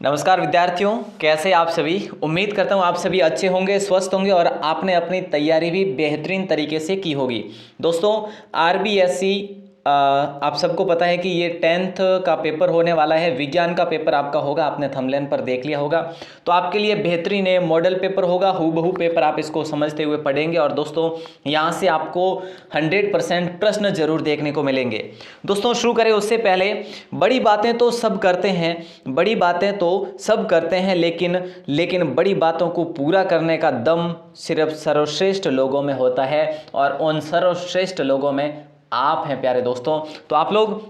नमस्कार विद्यार्थियों, कैसे आप सभी। उम्मीद करता हूँ आप सभी अच्छे होंगे, स्वस्थ होंगे और आपने अपनी तैयारी भी बेहतरीन तरीके से की होगी। दोस्तों आरबीएससी आप सबको पता है कि ये 10th का पेपर होने वाला है। विज्ञान का पेपर आपका होगा, आपने थंबनेल पर देख लिया होगा। तो आपके लिए बेहतरीन है, मॉडल पेपर होगा, हूबहू पेपर आप इसको समझते हुए पढ़ेंगे। और दोस्तों यहाँ से आपको 100% प्रश्न जरूर देखने को मिलेंगे। दोस्तों शुरू करें उससे पहले, बड़ी बातें तो सब करते हैं, बड़ी बातें तो सब करते हैं, लेकिन बड़ी बातों को पूरा करने का दम सिर्फ सर्वश्रेष्ठ लोगों में होता है। और उन सर्वश्रेष्ठ लोगों में आप हैं प्यारे दोस्तों। तो आप लोग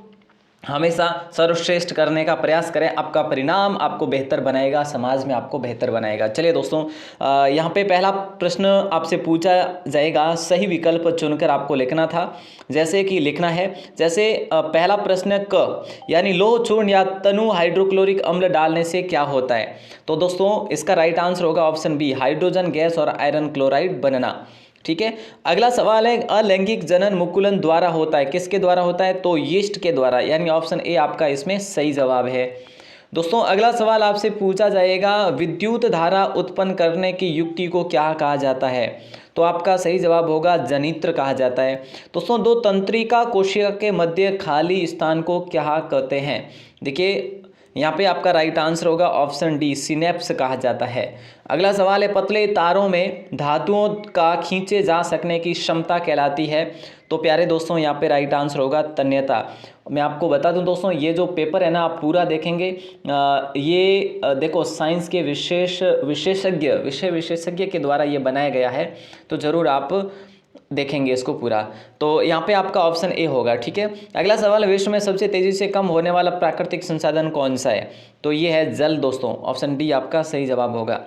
हमेशा सर्वश्रेष्ठ करने का प्रयास करें, आपका परिणाम आपको बेहतर बनाएगा, समाज में आपको बेहतर बनाएगा। चलिए दोस्तों, यहाँ पे पहला प्रश्न आपसे पूछा जाएगा, सही विकल्प चुनकर आपको लिखना था। जैसे कि लिखना है, जैसे पहला प्रश्न क यानी लोह चूर्ण या तनु हाइड्रोक्लोरिक अम्ल डालने से क्या होता है। तो दोस्तों इसका राइट आंसर होगा ऑप्शन बी, हाइड्रोजन गैस और आयरन क्लोराइड बनना। ठीक है। अगला सवाल है, अलैंगिक जनन मुकुलन द्वारा होता है, किसके द्वारा होता है, तो यीस्ट के द्वारा, यानी ऑप्शन ए आपका इसमें सही जवाब है। दोस्तों अगला सवाल आपसे पूछा जाएगा, विद्युत धारा उत्पन्न करने की युक्ति को क्या कहा जाता है। तो आपका सही जवाब होगा जनित्र कहा जाता है। दोस्तों दो तंत्रिका कोशिका के मध्य खाली स्थान को क्या कहते हैं। देखिए यहाँ पे आपका राइट आंसर होगा ऑप्शन डी, सिनेप्स कहा जाता है। अगला सवाल है, पतले तारों में धातुओं का खींचे जा सकने की क्षमता कहलाती है। तो प्यारे दोस्तों यहाँ पे राइट आंसर होगा तन्यता। मैं आपको बता दूं दोस्तों, ये जो पेपर है ना आप पूरा देखेंगे, देखो साइंस के विषय विशेषज्ञ के द्वारा ये बनाया गया है। तो ज़रूर आप देखेंगे इसको पूरा। तो यहाँ पे आपका ऑप्शन ए होगा। ठीक है। अगला सवाल, विश्व में सबसे तेजी से कम होने वाला प्राकृतिक संसाधन कौन सा है। तो ये है जल दोस्तों, ऑप्शन डी आपका सही जवाब होगा।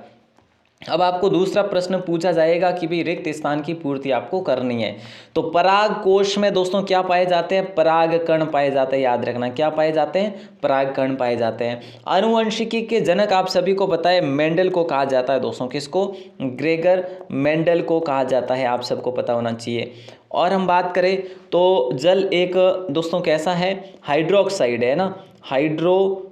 अब आपको दूसरा प्रश्न पूछा जाएगा कि भाई रिक्त स्थान की पूर्ति आपको करनी है। तो पराग कोश में दोस्तों क्या पाए जाते हैं, पराग कण पाए जाते हैं। याद रखना क्या पाए जाते हैं, पराग कण पाए जाते हैं। आनुवंशिकी के जनक आप सभी को पता है मेंडल को कहा जाता है दोस्तों, किसको, ग्रेगर मेंडल को कहा जाता है, आप सबको पता होना चाहिए। और हम बात करें तो जल एक दोस्तों कैसा है, हाइड्रोक्साइड है ना, हाइड्रो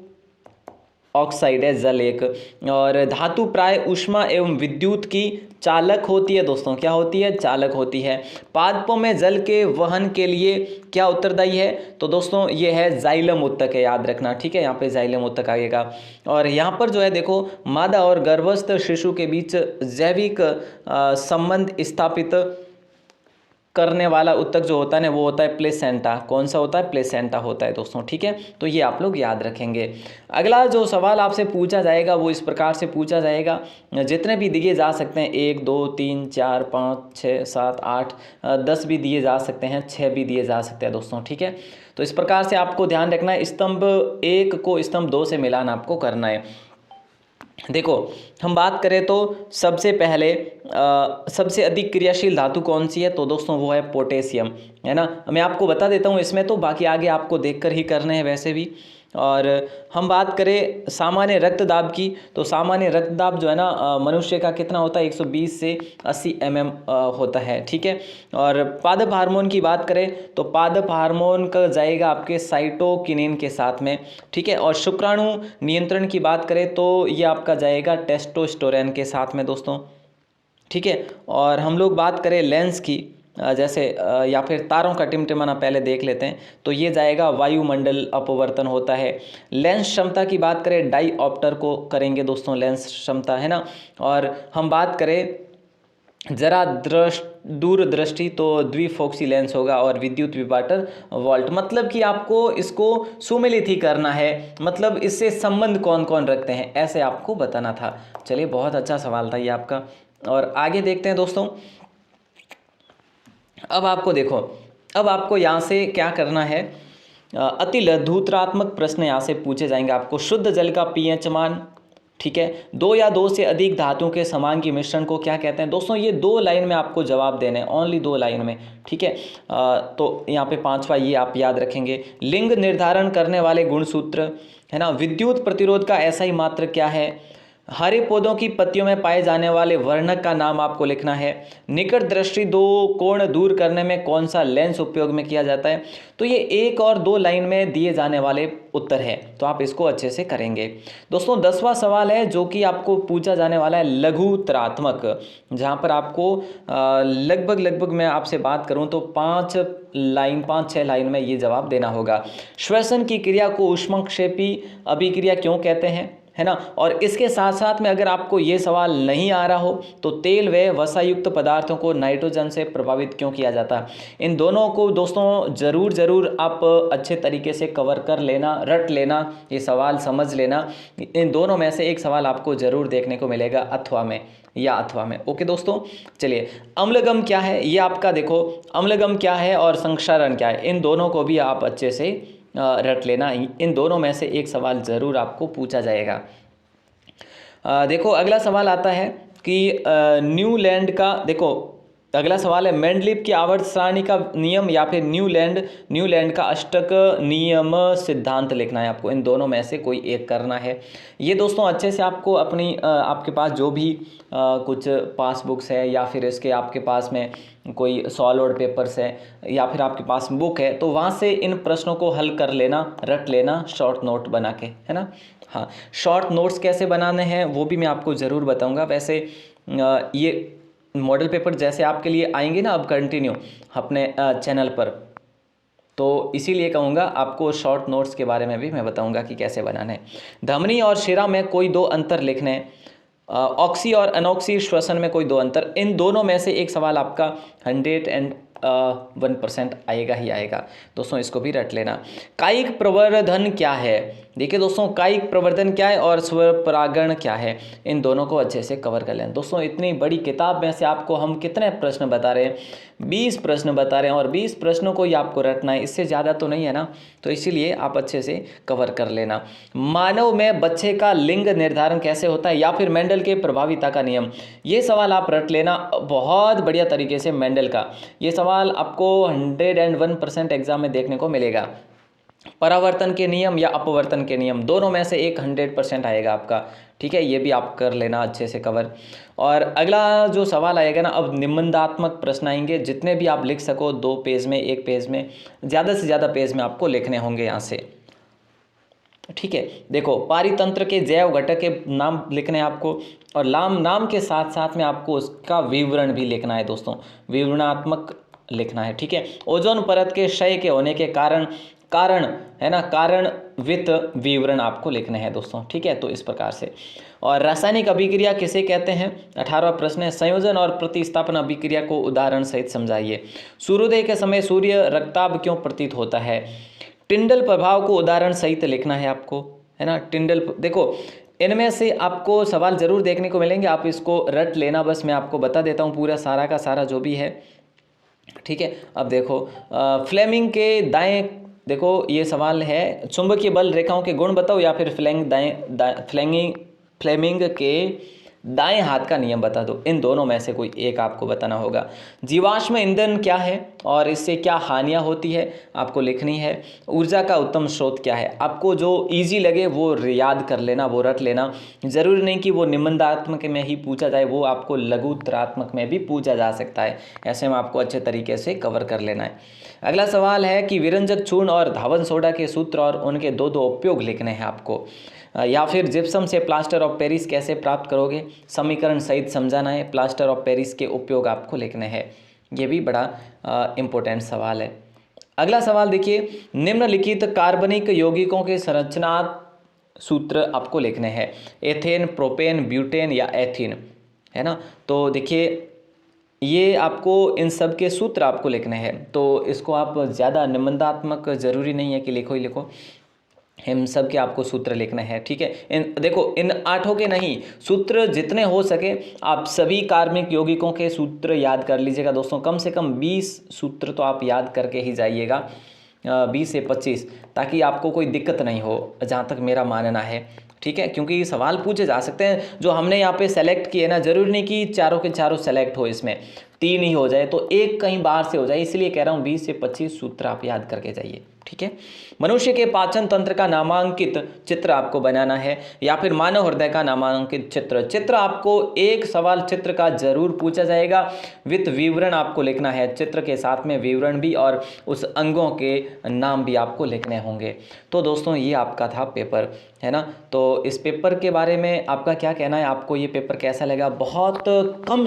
ऑक्साइड है जल एक। और धातु प्राय ऊष्मा एवं विद्युत की चालक होती है दोस्तों, क्या होती है, चालक होती है। पादपों में जल के वहन के लिए क्या उत्तरदायी है। तो दोस्तों ये है जाइलम उत्तक है, याद रखना। ठीक है, यहाँ पे जाइलम उत्तक आएगा। और यहाँ पर जो है देखो, मादा और गर्भस्थ शिशु के बीच जैविक संबंध स्थापित करने वाला उत्तक जो होता है ना, वो होता है प्लेसेंटा। कौन सा होता है, प्लेसेंटा होता है दोस्तों। ठीक है, तो ये आप लोग याद रखेंगे। अगला जो सवाल आपसे पूछा जाएगा वो इस प्रकार से पूछा जाएगा, जितने भी दिए जा सकते हैं, 1 2 3 4 5 6 7 8 10 भी दिए जा सकते हैं, 6 भी दिए जा सकते हैं दोस्तों। ठीक है, तो इस प्रकार से आपको ध्यान रखना है, स्तंभ 1 को स्तंभ 2 से मिलान आपको करना है। देखो हम बात करें तो सबसे पहले सबसे अधिक क्रियाशील धातु कौन सी है। तो दोस्तों वो है पोटेशियम, है ना। मैं आपको बता देता हूँ इसमें, तो बाकी आगे आपको देखकर ही करने हैं वैसे भी। और हम बात करें सामान्य रक्तदाब की, तो सामान्य रक्तदाब जो है ना मनुष्य का कितना होता है, 120 से 80 mm होता है। ठीक है। और पादप हार्मोन की बात करें तो पादप हार्मोन का जाएगा आपके साइटोकिनिन के साथ में। ठीक है। और शुक्राणु नियंत्रण की बात करें तो ये आपका जाएगा टेस्टोस्टेरोन के साथ में दोस्तों। ठीक है। और हम लोग बात करें लेंस की, जैसे या फिर तारों का टिमटिमाना पहले देख लेते हैं, तो ये जाएगा वायुमंडल अपवर्तन होता है। लेंस क्षमता की बात करें, डाईऑप्टर को करेंगे दोस्तों लेंस क्षमता, है ना। और हम बात करें जरा दूरदृष्टि तो द्विफोक्सी लेंस होगा। और विद्युत विभाटर वोल्ट, मतलब कि आपको इसको सुमेलित ही करना है, मतलब इससे संबंध कौन कौन रखते हैं ऐसे आपको बताना था। चलिए बहुत अच्छा सवाल था ये आपका। और आगे देखते हैं दोस्तों। अब आपको देखो, अब आपको यहाँ से क्या करना है, अति लघुत्रात्मक प्रश्न यहाँ से पूछे जाएंगे आपको। शुद्ध जल का पीएच मान, ठीक है, 2 या 2 से अधिक धातुओं के समान की मिश्रण को क्या कहते हैं। दोस्तों ये 2 लाइन में आपको जवाब देने हैं, ओनली 2 लाइन में। ठीक है। तो यहाँ पे 5वां ये आप याद रखेंगे। लिंग निर्धारण करने वाले गुणसूत्र, है ना। विद्युत प्रतिरोध का ऐसा ही मात्र क्या है, हरे पौधों की पत्तियों में पाए जाने वाले वर्णक का नाम आपको लिखना है। निकट दृष्टि दो कोण दूर करने में कौन सा लेंस उपयोग में किया जाता है। तो ये 1 और 2 लाइन में दिए जाने वाले उत्तर है, तो आप इसको अच्छे से करेंगे। दोस्तों 10वां सवाल है जो कि आपको पूछा जाने वाला है लघुतरात्मक, जहाँ पर आपको लगभग मैं आपसे बात करूँ तो 5-6 लाइन में ये जवाब देना होगा। श्वसन की क्रिया को ऊष्मक्षेपी अभिक्रिया क्यों कहते हैं, है ना। और इसके साथ साथ में अगर आपको ये सवाल नहीं आ रहा हो तो तेल व वसायुक्त पदार्थों को नाइट्रोजन से प्रभावित क्यों किया जाता है। इन दोनों को दोस्तों ज़रूर आप अच्छे तरीके से कवर कर लेना, रट लेना, ये सवाल समझ लेना। इन दोनों में से एक सवाल आपको ज़रूर देखने को मिलेगा अथवा में। ओके दोस्तों, चलिए अम्लगम क्या है ये आपका देखो, अम्लगम क्या है और संक्षारण क्या है, इन दोनों को भी आप अच्छे से रट लेना। इन दोनों में से एक सवाल ज़रूर आपको पूछा जाएगा। देखो अगला सवाल आता है कि न्यूलैंड का, देखो अगला सवाल है मेंडलीव की आवर्त सारणी का नियम या फिर न्यूलैंड का अष्टक नियम सिद्धांत लिखना है आपको। इन दोनों में से कोई एक करना है। ये दोस्तों अच्छे से आपको अपनी आपके पास जो भी कुछ पासबुक्स है या फिर इसके आपके पास में कोई सॉलिड पेपर्स है या फिर आपके पास बुक है, तो वहाँ से इन प्रश्नों को हल कर लेना, रट लेना शॉर्ट नोट बना के, है ना। हाँ, शॉर्ट नोट्स कैसे बनाने हैं वो भी मैं आपको ज़रूर बताऊँगा। वैसे ये मॉडल पेपर जैसे आपके लिए आएंगे ना अब कंटिन्यू अपने चैनल पर, तो इसीलिए कहूँगा आपको शॉर्ट नोट्स के बारे में भी मैं बताऊँगा कि कैसे बनाना है। धमनी और शिरा में कोई 2 अंतर लिखने हैं। ऑक्सी और अनॉक्सी श्वसन में कोई 2 अंतर, इन दोनों में से एक सवाल आपका 101% आएगा ही आएगा। दोस्तों इसको भी रट लेना। कायिक प्रवर्धन क्या है, देखिए दोस्तों कायिक प्रवर्धन क्या है और स्वपरागण क्या है, इन दोनों को अच्छे से कवर कर लें। दोस्तों इतनी बड़ी किताब में से आपको हम कितने प्रश्न बता रहे हैं, 20 प्रश्न बता रहे हैं और 20 प्रश्नों को ही आपको रटना है, इससे ज़्यादा तो नहीं है ना। तो इसीलिए आप अच्छे से कवर कर लेना। मानव में बच्चे का लिंग निर्धारण कैसे होता है या फिर मेंडल के प्रभाविता का नियम, ये सवाल आप रट लेना बहुत बढ़िया तरीके से। मेंडल का ये सवाल आपको 101% एग्जाम में देखने को मिलेगा। परावर्तन के नियम या अपवर्तन के नियम, दोनों में से एक 100% आएगा आपका, ठीक है। ये भी आप कर लेना अच्छे से कवर। और अगला जो सवाल आएगा ना, अब निबंधात्मक प्रश्न आएंगे, जितने भी आप लिख सको 2 पेज में, 1 पेज में, ज़्यादा से ज़्यादा पेज में आपको लिखने होंगे यहाँ से, ठीक है। देखो पारितंत्र के जैव घटक के नाम लिखने हैं आपको और नाम के साथ साथ में आपको उसका विवरण भी लिखना है दोस्तों, विवरणात्मक लिखना है, ठीक है। ओजोन परत के क्षय के होने के कारण है ना, कारण वित विवरण आपको लिखने हैं दोस्तों, ठीक है। तो इस प्रकार से। और रासायनिक अभिक्रिया किसे कहते हैं, 18वां प्रश्न है। संयोजन और प्रतिस्थापन अभिक्रिया को उदाहरण सहित समझाइए। सूर्योदय के समय सूर्य रक्ताभ क्यों प्रतीत होता है। टिंडल प्रभाव को उदाहरण सहित लिखना है आपको, है ना। टिंडल, देखो इनमें से आपको सवाल जरूर देखने को मिलेंगे, आप इसको रट लेना। बस मैं आपको बता देता हूँ पूरा सारा का सारा जो भी है, ठीक है। अब देखो फ्लेमिंग के दाएं, देखो ये सवाल है चुंबकीय बल रेखाओं के गुण बताओ या फिर फ्लेमिंग के दाएं हाथ का नियम बता दो। इन दोनों में से कोई एक आपको बताना होगा। जीवाश्म ईंधन क्या है और इससे क्या हानियां होती है आपको लिखनी है। ऊर्जा का उत्तम स्रोत क्या है, आपको जो इजी लगे वो याद कर लेना, वो रट लेना। ज़रूरी नहीं कि वो निबंधात्मक में ही पूछा जाए, वो आपको लघुतरात्मक में भी पूछा जा सकता है। ऐसे में आपको अच्छे तरीके से कवर कर लेना है। अगला सवाल है कि विरंजक चूर्ण और धावन सोडा के सूत्र और उनके 2 उपयोग लिखने हैं आपको। या फिर जिप्सम से प्लास्टर ऑफ पेरिस कैसे प्राप्त करोगे, समीकरण सहित समझाना है। प्लास्टर ऑफ पेरिस के उपयोग आपको लिखने हैं। ये भी बड़ा इम्पोर्टेंट सवाल है। अगला सवाल देखिए, निम्नलिखित कार्बनिक यौगिकों के संरचना सूत्र आपको लिखने हैं। एथेन, प्रोपेन, ब्यूटेन या एथीन, है ना। तो देखिए ये आपको इन सब के सूत्र आपको लिखने हैं, तो इसको आप ज़्यादा निबंधात्मक ज़रूरी नहीं है कि लिखो ही लिखो, इन सब के आपको सूत्र लिखने हैं, ठीक है। इन 8 के नहीं, सूत्र जितने हो सके आप सभी कार्बनिक यौगिकों के सूत्र याद कर लीजिएगा दोस्तों। कम से कम 20 सूत्र तो आप याद करके ही जाइएगा, 20 से 25, ताकि आपको कोई दिक्कत नहीं हो, जहाँ तक मेरा मानना है, ठीक है। क्योंकि सवाल पूछे जा सकते हैं जो हमने यहाँ पे सेलेक्ट किए ना, ज़रूरी नहीं कि चारों के चारों सेलेक्ट हो। इसमें 3 ही हो जाए, तो एक कहीं बाहर से हो जाए, इसलिए कह रहा हूँ 20 से 25 सूत्र आप याद करके जाइए। ठीक है। मनुष्य के पाचन तंत्र का नामांकित चित्र आपको बनाना है, या फिर मानव हृदय का नामांकित चित्र आपको एक सवाल चित्र का जरूर पूछा जाएगा, विथ विवरण आपको लिखना है, चित्र के साथ में विवरण भी और उस अंगों के नाम भी आपको लिखने होंगे। तो दोस्तों ये आपका था पेपर, है ना। तो इस पेपर के बारे में आपका क्या कहना है, आपको ये पेपर कैसा लगा? बहुत कम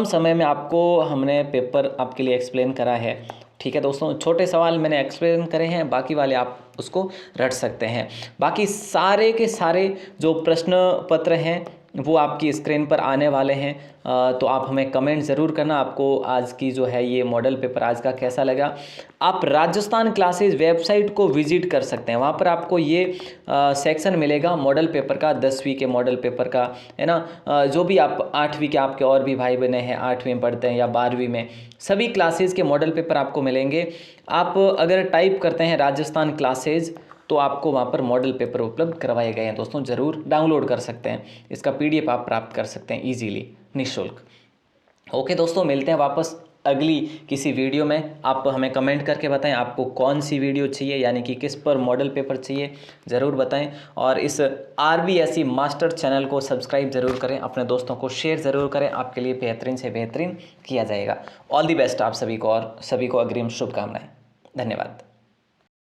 समय में आपको हमने पेपर आपके लिए एक्सप्लेन करा है। ठीक है दोस्तों, छोटे सवाल मैंने एक्सप्लेन करे हैं, बाकी वाले आप उसको रट सकते हैं। बाकी सारे के सारे जो प्रश्न पत्र हैं वो आपकी स्क्रीन पर आने वाले हैं, तो आप हमें कमेंट ज़रूर करना आपको आज की जो है ये मॉडल पेपर आज का कैसा लगा। आप राजस्थान क्लासेस वेबसाइट को विजिट कर सकते हैं, वहाँ पर आपको ये सेक्शन मिलेगा मॉडल पेपर का, 10वीं के मॉडल पेपर का, है ना। जो भी आप 8वीं के आपके और भी भाई बहने हैं 8वीं में पढ़ते हैं या 12वीं में, सभी क्लासेस के मॉडल पेपर आपको मिलेंगे। आप अगर टाइप करते हैं राजस्थान क्लासेज तो आपको वहाँ पर मॉडल पेपर उपलब्ध करवाए गए हैं दोस्तों, ज़रूर डाउनलोड कर सकते हैं, इसका PDF आप प्राप्त कर सकते हैं ईजीली, निःशुल्क। ओके दोस्तों, मिलते हैं वापस अगली किसी वीडियो में। आप हमें कमेंट करके बताएं आपको कौन सी वीडियो चाहिए, यानी कि किस पर मॉडल पेपर चाहिए, ज़रूर बताएं। और इस RBSE मास्टर चैनल को सब्सक्राइब ज़रूर करें, अपने दोस्तों को शेयर ज़रूर करें, आपके लिए बेहतरीन से बेहतरीन किया जाएगा। ऑल दी बेस्ट आप सभी को, और सभी को अग्रिम शुभकामनाएं। धन्यवाद।